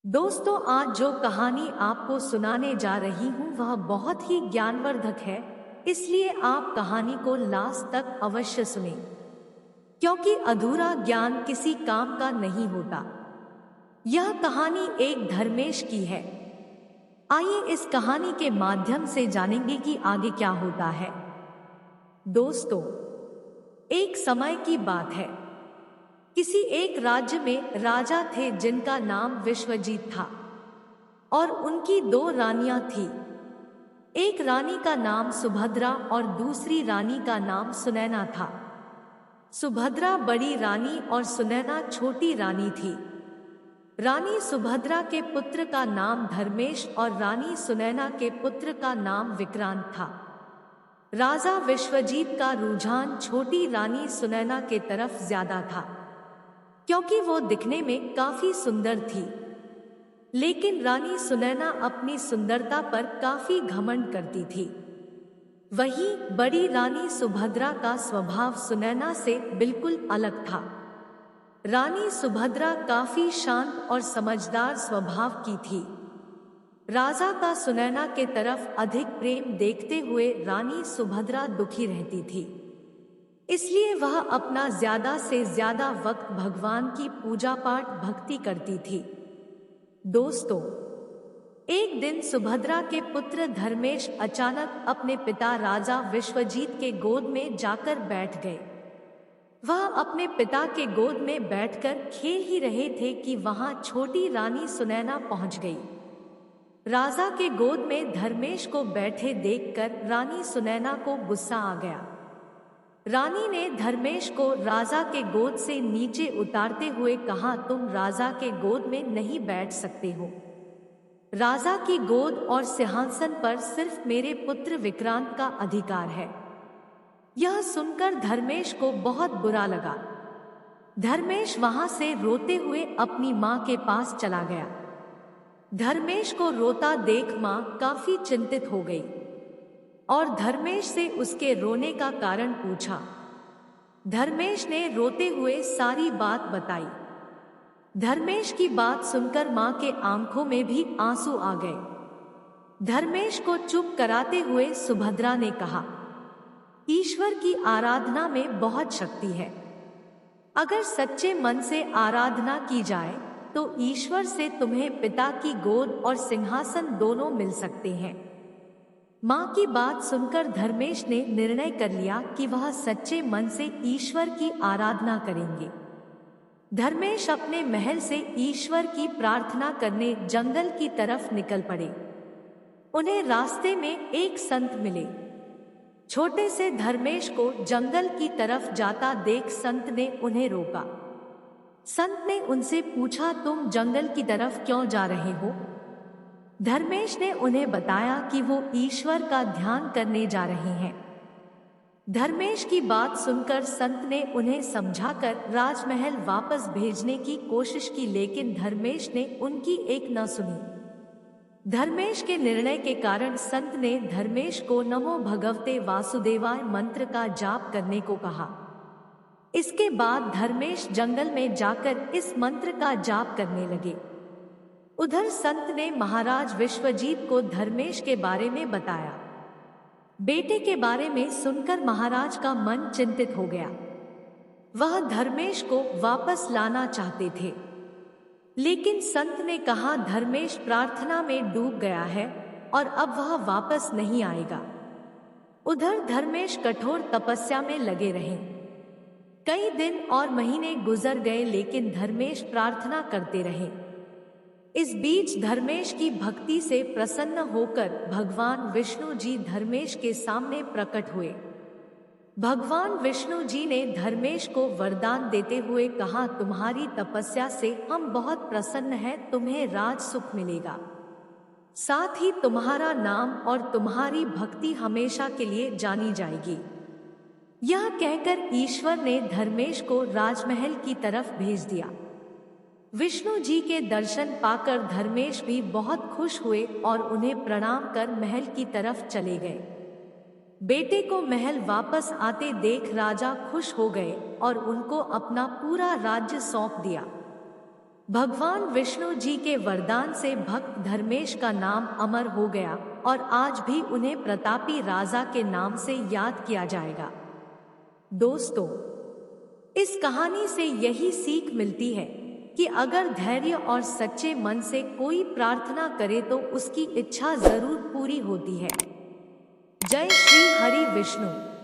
दोस्तों, आज जो कहानी आपको सुनाने जा रही हूँ वह बहुत ही ज्ञानवर्धक है। इसलिए आप कहानी को लास्ट तक अवश्य सुनें, क्योंकि अधूरा ज्ञान किसी काम का नहीं होता। यह कहानी एक धर्मेश की है। आइए इस कहानी के माध्यम से जानेंगे कि आगे क्या होता है। दोस्तों, एक समय की बात है। किसी एक राज्य में राजा थे जिनका नाम विश्वजीत था और उनकी दो रानियां थीं। एक रानी का नाम सुभद्रा और दूसरी रानी का नाम सुनैना था। सुभद्रा बड़ी रानी और सुनैना छोटी रानी थी। रानी सुभद्रा के पुत्र का नाम धर्मेश और रानी सुनैना के पुत्र का नाम विक्रांत था। राजा विश्वजीत का रुझान छोटी रानी सुनैना के तरफ ज्यादा था, क्योंकि वो दिखने में काफी सुंदर थी। लेकिन रानी सुनैना अपनी सुंदरता पर काफी घमंड करती थी। वहीं बड़ी रानी सुभद्रा का स्वभाव सुनैना से बिल्कुल अलग था। रानी सुभद्रा काफी शांत और समझदार स्वभाव की थी। राजा का सुनैना के तरफ अधिक प्रेम देखते हुए रानी सुभद्रा दुखी रहती थी। इसलिए वह अपना ज्यादा से ज्यादा वक्त भगवान की पूजा पाठ भक्ति करती थी। दोस्तों, एक दिन सुभद्रा के पुत्र धर्मेश अचानक अपने पिता राजा विश्वजीत के गोद में जाकर बैठ गए। वह अपने पिता के गोद में बैठकर खेल ही रहे थे कि वहां छोटी रानी सुनैना पहुंच गई। राजा के गोद में धर्मेश को बैठे देखकर रानी सुनैना को गुस्सा आ गया। रानी ने धर्मेश को राजा के गोद से नीचे उतारते हुए कहा, तुम राजा के गोद में नहीं बैठ सकते हो। राजा की गोद और सिंहासन पर सिर्फ मेरे पुत्र विक्रांत का अधिकार है। यह सुनकर धर्मेश को बहुत बुरा लगा। धर्मेश वहां से रोते हुए अपनी मां के पास चला गया। धर्मेश को रोता देख मां काफी चिंतित हो गई और धर्मेश से उसके रोने का कारण पूछा। धर्मेश ने रोते हुए सारी बात बताई। धर्मेश की बात सुनकर मां के आंखों में भी आंसू आ गए। धर्मेश को चुप कराते हुए सुभद्रा ने कहा, ईश्वर की आराधना में बहुत शक्ति है। अगर सच्चे मन से आराधना की जाए तो ईश्वर से तुम्हें पिता की गोद और सिंहासन दोनों मिल सकते हैं। मां की बात सुनकर धर्मेश ने निर्णय कर लिया कि वह सच्चे मन से ईश्वर की आराधना करेंगे। धर्मेश अपने महल से ईश्वर की प्रार्थना करने जंगल की तरफ निकल पड़े। उन्हें रास्ते में एक संत मिले। छोटे से धर्मेश को जंगल की तरफ जाता देख संत ने उन्हें रोका। संत ने उनसे पूछा, तुम जंगल की तरफ क्यों जा रहे हो? धर्मेश ने उन्हें बताया कि वो ईश्वर का ध्यान करने जा रहे हैं। धर्मेश की बात सुनकर संत ने उन्हें समझाकर राजमहल वापस भेजने की कोशिश की, लेकिन धर्मेश ने उनकी एक न सुनी। धर्मेश के निर्णय के कारण संत ने धर्मेश को नमो भगवते वासुदेवाय मंत्र का जाप करने को कहा। इसके बाद धर्मेश जंगल में जाकर इस मंत्र का जाप करने लगे। उधर संत ने महाराज विश्वजीत को धर्मेश के बारे में बताया। बेटे के बारे में सुनकर महाराज का मन चिंतित हो गया। वह धर्मेश को वापस लाना चाहते थे, लेकिन संत ने कहा, धर्मेश प्रार्थना में डूब गया है और अब वह वापस नहीं आएगा। उधर धर्मेश कठोर तपस्या में लगे रहे। कई दिन और महीने गुजर गए, लेकिन धर्मेश प्रार्थना करते रहे। इस बीच धर्मेश की भक्ति से प्रसन्न होकर भगवान विष्णु जी धर्मेश के सामने प्रकट हुए। भगवान विष्णु जी ने धर्मेश को वरदान देते हुए कहा, तुम्हारी तपस्या से हम बहुत प्रसन्न हैं, तुम्हें राज सुख मिलेगा। साथ ही तुम्हारा नाम और तुम्हारी भक्ति हमेशा के लिए जानी जाएगी। यह कहकर ईश्वर ने धर्मेश को राजमहल की तरफ भेज दिया। विष्णु जी के दर्शन पाकर धर्मेश भी बहुत खुश हुए और उन्हें प्रणाम कर महल की तरफ चले गए। बेटे को महल वापस आते देख राजा खुश हो गए और उनको अपना पूरा राज्य सौंप दिया। भगवान विष्णु जी के वरदान से भक्त धर्मेश का नाम अमर हो गया और आज भी उन्हें प्रतापी राजा के नाम से याद किया जाएगा। दोस्तों, इस कहानी से यही सीख मिलती है कि अगर धैर्य और सच्चे मन से कोई प्रार्थना करे तो उसकी इच्छा जरूर पूरी होती है। जय श्री हरि विष्णु।